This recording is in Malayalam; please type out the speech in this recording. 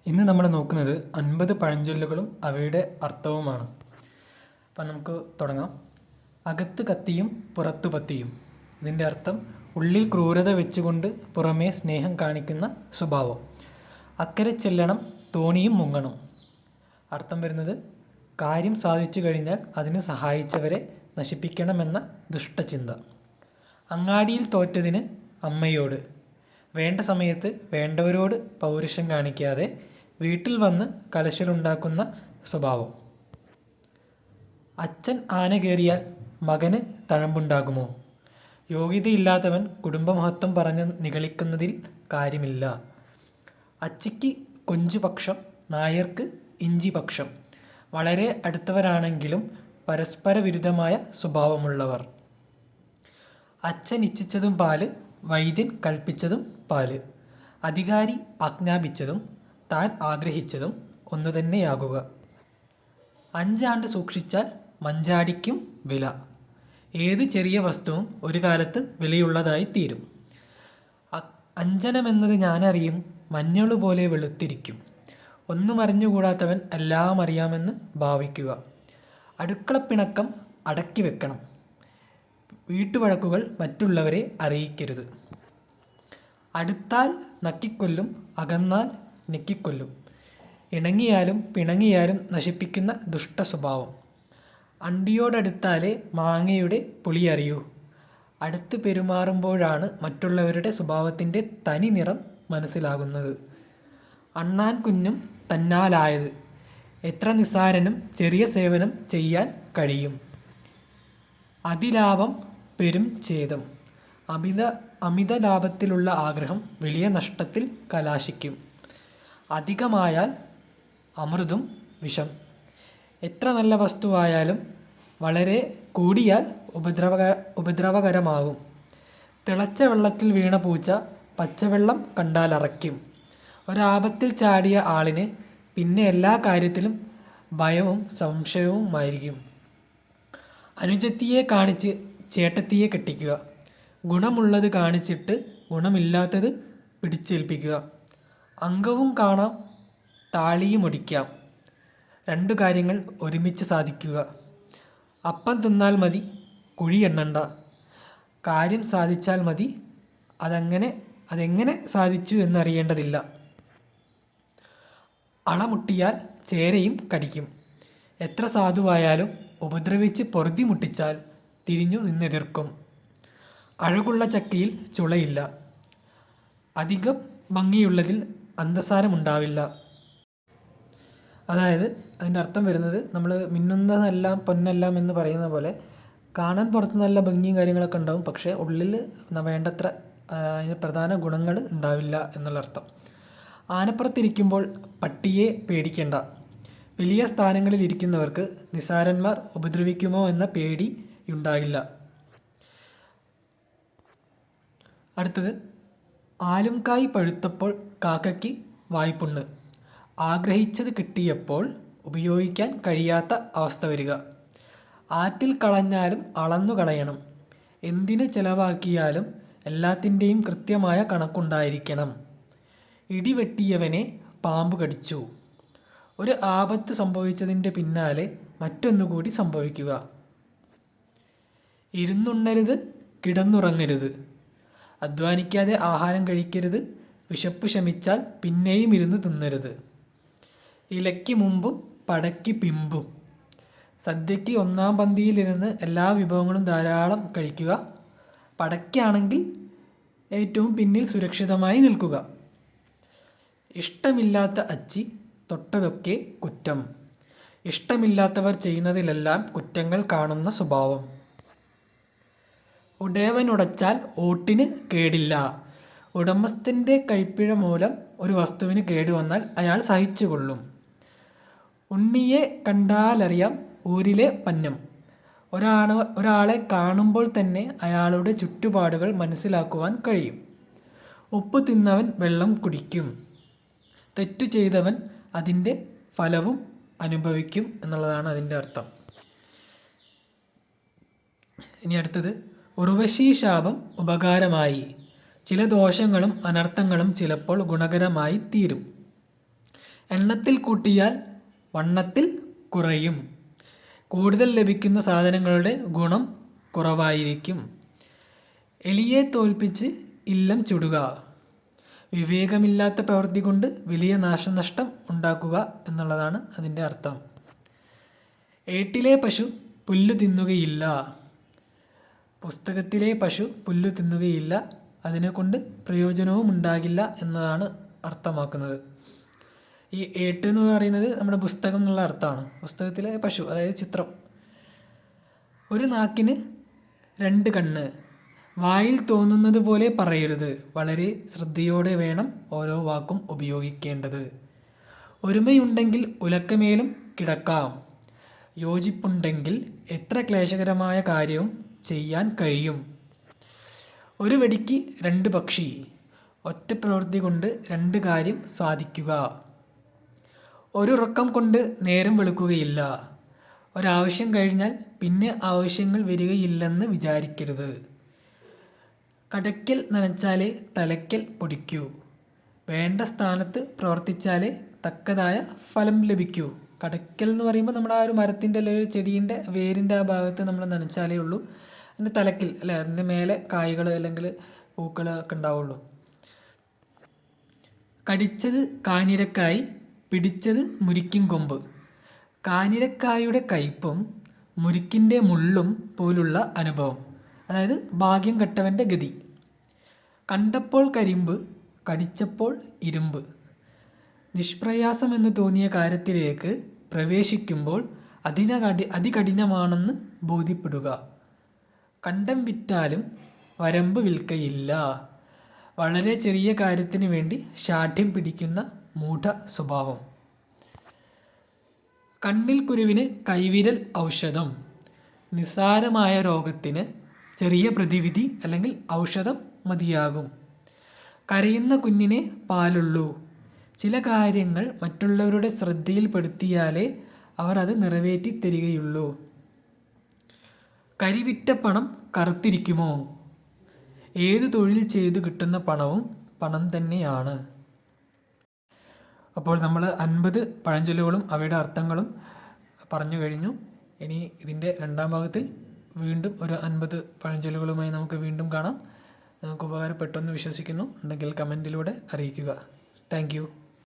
ഇന്ന് നമ്മൾ നോക്കുന്നത് 50 പഴഞ്ചൊല്ലുകളും അവയുടെ അർത്ഥവുമാണ്. അപ്പം നമുക്ക് തുടങ്ങാം. അകത്ത് കത്തിയും പുറത്തു പത്തിയും. ഇതിൻ്റെ അർത്ഥം ഉള്ളിൽ ക്രൂരത വെച്ചുകൊണ്ട് പുറമേ സ്നേഹം കാണിക്കുന്ന സ്വഭാവം. അക്കരെ ചെല്ലണം തോണിയും മുങ്ങണം. അർത്ഥം വരുന്നത് കാര്യം സാധിച്ചു കഴിഞ്ഞാൽ അതിന് സഹായിച്ചവരെ നശിപ്പിക്കണമെന്ന ദുഷ്ടചിന്ത. അങ്ങാടിയിൽ തോറ്റതിന് അമ്മയോട്. വേണ്ട സമയത്ത് വേണ്ടവരോട് പൗരുഷം കാണിക്കാതെ വീട്ടിൽ വന്ന് കലശലുണ്ടാക്കുന്ന സ്വഭാവം. അച്ഛൻ ആന കയറിയാൽ മകന് തഴമ്പുണ്ടാകുമോ? യോഗ്യതയില്ലാത്തവൻ കുടുംബമഹത്വം പറഞ്ഞ് നിഗളിക്കുന്നതിൽ കാര്യമില്ല. അച്ചിക്ക് കൊഞ്ചുപക്ഷം, നായർക്ക് ഇഞ്ചിപക്ഷം. വളരെ അടുത്തവരാണെങ്കിലും പരസ്പര വിരുദ്ധമായ സ്വഭാവമുള്ളവർ. അച്ഛൻ ഇച്ഛിച്ചതും പാല്, വൈദ്യൻ കൽപ്പിച്ചതും പാല്. അധികാരി ആജ്ഞാപിച്ചതും താൻ ആഗ്രഹിച്ചതും ഒന്നുതന്നെയാകുക. 5 ആണ്ട് സൂക്ഷിച്ചാൽ മഞ്ചാടിക്കും വില. ഏത് ചെറിയ വസ്തുവും ഒരു കാലത്ത് വിലയുള്ളതായി തീരും. അഞ്ജനമെന്നത് ഞാനറിയും, മഞ്ഞളുപോലെ വെളുത്തിരിക്കും. ഒന്നും അറിഞ്ഞുകൂടാത്തവൻ എല്ലാം അറിയാമെന്ന് ഭാവിക്കുക. അടുക്കളപ്പിണക്കം അടക്കി വെക്കണം. വീട്ടുവഴക്കുകൾ മറ്റുള്ളവരെ അറിയിക്കരുത്. അടുത്താൽ നക്കിക്കൊല്ലും, അകന്നാൽ ഞെക്കിക്കൊല്ലും. ഇണങ്ങിയാലും പിണങ്ങിയാലും നശിപ്പിക്കുന്ന ദുഷ്ട സ്വഭാവം. അണ്ടിയോടടുത്താലേ മാങ്ങയുടെ പുളി അറിയൂ. അടുത്ത് പെരുമാറുമ്പോഴാണ് മറ്റുള്ളവരുടെ സ്വഭാവത്തിൻ്റെ തനി നിറം മനസ്സിലാകുന്നത്. അണ്ണാൻ കുഞ്ഞും തന്നാലായത്. എത്ര നിസ്സാരനും ചെറിയ സേവനം ചെയ്യാൻ കഴിയും. അതിലാഭം പെരും ഛേദം. അമിത ലാഭത്തിലുള്ള ആഗ്രഹം വലിയ നഷ്ടത്തിൽ കലാശിക്കും. അധികമായാൽ അമൃതും വിഷം. എത്ര നല്ല വസ്തുവായാലും വളരെ കൂടിയാൽ ഉപദ്രവകരമാകും. തിളച്ച വെള്ളത്തിൽ വീണ പൂച്ച പച്ചവെള്ളം കണ്ടാൽ അറയ്ക്കും. ഒരാപത്തിൽ ചാടിയ ആളിന് പിന്നെ എല്ലാ കാര്യത്തിലും ഭയവും സംശയവുമായിരിക്കും. അനുജത്തിയെ കാണിച്ച് ചേട്ടത്തിയെ കെട്ടിക്കുക. ഗുണമുള്ളത് കാണിച്ചിട്ട് ഗുണമില്ലാത്തത് പിടിച്ചേൽപ്പിക്കുക. അംഗവും കാണാം, താളിയും ഒടിക്കാം. 2 കാര്യങ്ങൾ ഒരുമിച്ച് സാധിക്കുക. അപ്പം തിന്നാൽ മതി, കുഴി എണ്ണണ്ട. കാര്യം സാധിച്ചാൽ മതി, അതെങ്ങനെ സാധിച്ചു എന്നറിയേണ്ടതില്ല. അളമുട്ടിയാൽ ചേരയും കടിക്കും. എത്ര സാധുവായാലും ഉപദ്രവിച്ച് പൊറുതി മുട്ടിച്ചാൽ തിരിഞ്ഞു നിന്നെതിർക്കും. അഴകുള്ള ചക്കയിൽ ചുളയില്ല. അധികം ഭംഗിയുള്ളതിൽ അന്തസാരമുണ്ടാവില്ല. അതായത് അതിൻ്റെ അർത്ഥം വരുന്നത്, നമ്മൾ മിന്നുന്നതെല്ലാം പൊന്നെല്ലാം എന്ന് പറയുന്ന പോലെ കാണാൻ പുറത്ത് നല്ല ഭംഗിയും കാര്യങ്ങളൊക്കെ ഉണ്ടാവും, പക്ഷേ ഉള്ളിൽ വേണ്ടത്ര അതിന് പ്രധാന ഗുണങ്ങൾ ഉണ്ടാവില്ല എന്നുള്ള അർത്ഥം. ആനപ്പുറത്തിരിക്കുമ്പോൾ പട്ടിയെ പേടിക്കേണ്ട. വലിയ സ്ഥാനങ്ങളിൽ ഇരിക്കുന്നവർക്ക് നിസാരന്മാർ ഉപദ്രവിക്കുമോ എന്ന പേടി ഉണ്ടാകില്ല. അടുത്തത്, ആലുംകായ് പഴുത്തപ്പോൾ കാക്കയ്ക്ക് വായ്പുണ്ണ്. ആഗ്രഹിച്ചത് കിട്ടിയപ്പോൾ ഉപയോഗിക്കാൻ കഴിയാത്ത അവസ്ഥ വരിക. ആറ്റിൽ കളഞ്ഞാലും അളന്നു കളയണം. എന്തിനു ചെലവാക്കിയാലും എല്ലാത്തിൻ്റെയും കൃത്യമായ കണക്കുണ്ടായിരിക്കണം. ഇടിവെട്ടിയവനെ പാമ്പ് കടിച്ചു. ഒരു ആപത്ത് സംഭവിച്ചതിൻ്റെ പിന്നാലെ മറ്റൊന്നുകൂടി സംഭവിക്കുക. ഇരുന്നുണ്ണരുത്, കിടന്നുറങ്ങരുത്. അധ്വാനിക്കാതെ ആഹാരം കഴിക്കരുത്. വിശപ്പ് ശമിച്ചാൽ പിന്നെയും ഇരുന്ന് തിന്നരുത്. ഇലയ്ക്ക് മുമ്പും പടയ്ക്ക് പിമ്പും. സദ്യയ്ക്ക് 1-ാം പന്തിയിലിരുന്ന് എല്ലാ വിഭവങ്ങളും ധാരാളം കഴിക്കുക. പടയ്ക്കാണെങ്കിൽ ഏറ്റവും പിന്നിൽ സുരക്ഷിതമായി നിൽക്കുക. ഇഷ്ടമില്ലാത്ത അച്ചി തൊട്ടതൊക്കെ കുറ്റം. ഇഷ്ടമില്ലാത്തവർ ചെയ്യുന്നതിലെല്ലാം കുറ്റങ്ങൾ കാണുന്ന സ്വഭാവം. ഉടയവനുടച്ചാൽ ഓട്ടിന് കേടില്ല. ഉടമസ്ഥൻ്റെ കൈപ്പിഴ മൂലം ഒരു വസ്തുവിന് കേടുവന്നാൽ അയാൾ സഹിച്ചുകൊള്ളും. ഉണ്ണിയെ കണ്ടാലറിയാം ഊരിലെ പന്നം. ഒരാളെ കാണുമ്പോൾ തന്നെ അയാളുടെ ചുറ്റുപാടുകൾ മനസ്സിലാക്കുവാൻ കഴിയും. ഉപ്പ് തിന്നവൻ വെള്ളം കുടിക്കും. തെറ്റു ചെയ്തവൻ അതിൻ്റെ ഫലവും അനുഭവിക്കും എന്നുള്ളതാണ് അതിൻ്റെ അർത്ഥം. ഇനി അടുത്തത്, ഉർവശി ശാപം ഉപകാരമായി. ചില ദോഷങ്ങളും അനർത്ഥങ്ങളും ചിലപ്പോൾ ഗുണകരമായി തീരും. എണ്ണത്തിൽ കൂട്ടിയാൽ വണ്ണത്തിൽ കുറയും. കൂടുതൽ ലഭിക്കുന്ന സാധനങ്ങളുടെ ഗുണം കുറവായിരിക്കും. എലിയെ തോൽപ്പിച്ച് ഇല്ലം ചുടുക. വിവേകമില്ലാത്ത പ്രവൃത്തി കൊണ്ട് വലിയ നാശനഷ്ടം ഉണ്ടാക്കുക എന്നുള്ളതാണ് അതിൻ്റെ അർത്ഥം. ഏട്ടിലെ പശു പുല്ല് തിന്നുകയില്ല. പുസ്തകത്തിലെ പശു പുല്ല് തിന്നുകയില്ല, അതിനെക്കൊണ്ട് പ്രയോജനവും ഉണ്ടാകില്ല എന്നതാണ് അർത്ഥമാക്കുന്നത്. ഈ ഏട്ട് എന്ന് പറയുന്നത് നമ്മുടെ പുസ്തകം എന്നുള്ള അർത്ഥമാണ്. പുസ്തകത്തിലെ പശു അതായത് ചിത്രം. ഒരു നാക്കിന് 2 കണ്ണ്. വായിൽ തോന്നുന്നത് പോലെ പറയരുത്. വളരെ ശ്രദ്ധയോടെ വേണം ഓരോ വാക്കും ഉപയോഗിക്കേണ്ടത്. ഒരുമയുണ്ടെങ്കിൽ ഉലക്കമേലും കിടക്കാം. യോജിപ്പുണ്ടെങ്കിൽ എത്ര ക്ലേശകരമായ കാര്യവും ചെയ്യാൻ കഴിയും. ഒരു വെടിക്ക് 2 പക്ഷി. ഒറ്റ പ്രവൃത്തി കൊണ്ട് 2 കാര്യം സാധിക്കുക. ഒരുറക്കം കൊണ്ട് നേരം വെളുക്കുകയില്ല. ഒരാവശ്യം കഴിഞ്ഞാൽ പിന്നെ ആവശ്യങ്ങൾ വരികയില്ലെന്ന് വിചാരിക്കരുത്. കടയ്ക്കൽ നനച്ചാലേ തലയ്ക്കൽ പൊടിക്കൂ. വേണ്ട സ്ഥാനത്ത് പ്രവർത്തിച്ചാലേ തക്കതായ ഫലം ലഭിക്കൂ. കടയ്ക്കൽ എന്ന് പറയുമ്പോൾ നമ്മുടെ ആ ഒരു മരത്തിൻ്റെ അല്ലെങ്കിൽ ചെടീൻ്റെ വേരിൻ്റെ ആ ഭാഗത്ത് നമ്മൾ നനച്ചാലേ ഉള്ളൂ അതിൻ്റെ തലയ്ക്കൽ അല്ലെ അതിൻ്റെ മേലെ കായ്കൾ അല്ലെങ്കിൽ പൂക്കൾ ഒക്കെ ഉണ്ടാവുള്ളൂ. കടിച്ചത് കാഞ്ഞിരക്കായി, പിടിച്ചത് മുരിക്കിൻ കൊമ്പ്. കാഞ്ഞിരക്കായുടെ കയ്പും മുരിക്കിൻ്റെ മുള്ളും പോലുള്ള അനുഭവം, അതായത് ഭാഗ്യം കെട്ടവൻ്റെ ഗതി. കണ്ടപ്പോൾ കരിമ്പ്, കടിച്ചപ്പോൾ ഇരുമ്പ്. നിഷ്പ്രയാസമെന്ന് തോന്നിയ കാര്യത്തിലേക്ക് പ്രവേശിക്കുമ്പോൾ അതികഠിനമാണെന്ന് ബോധ്യപ്പെടുക. കണ്ടം വിറ്റാലും വരമ്പ് വിൽക്കയില്ല. വളരെ ചെറിയ കാര്യത്തിന് വേണ്ടി ശാഠ്യം പിടിക്കുന്ന മൂഢ സ്വഭാവം. കണ്ണിൽ കുരുവിന് കൈവിരൽ ഔഷധം. നിസ്സാരമായ രോഗത്തിന് ചെറിയ പ്രതിവിധി അല്ലെങ്കിൽ ഔഷധം മതിയാകും. കരയുന്ന കുഞ്ഞിനെ പാലുള്ളൂ. ചില കാര്യങ്ങൾ മറ്റുള്ളവരുടെ ശ്രദ്ധയിൽപ്പെടുത്തിയാലേ അവർ അത് നിറവേറ്റി തരികയുള്ളൂ. കരിവിറ്റ പണം കറുത്തിരിക്കുമോ? ഏത് തൊഴിൽ ചെയ്തു കിട്ടുന്ന പണവും പണം തന്നെയാണ്. അപ്പോൾ നമ്മൾ 50 പഴഞ്ചൊല്ലുകളും അവയുടെ അർത്ഥങ്ങളും പറഞ്ഞു കഴിഞ്ഞു. ഇനി ഇതിൻ്റെ 2ാം ഭാഗത്തിൽ വീണ്ടും ഒരു 50 പഴഞ്ചൊല്ലുകളുമായി നമുക്ക് വീണ്ടും കാണാം. നമുക്ക് ഉപകാരപ്പെട്ടെന്ന് വിശ്വസിക്കുന്നു. ഉണ്ടെങ്കിൽ കമൻറ്റിലൂടെ അറിയിക്കുക. താങ്ക്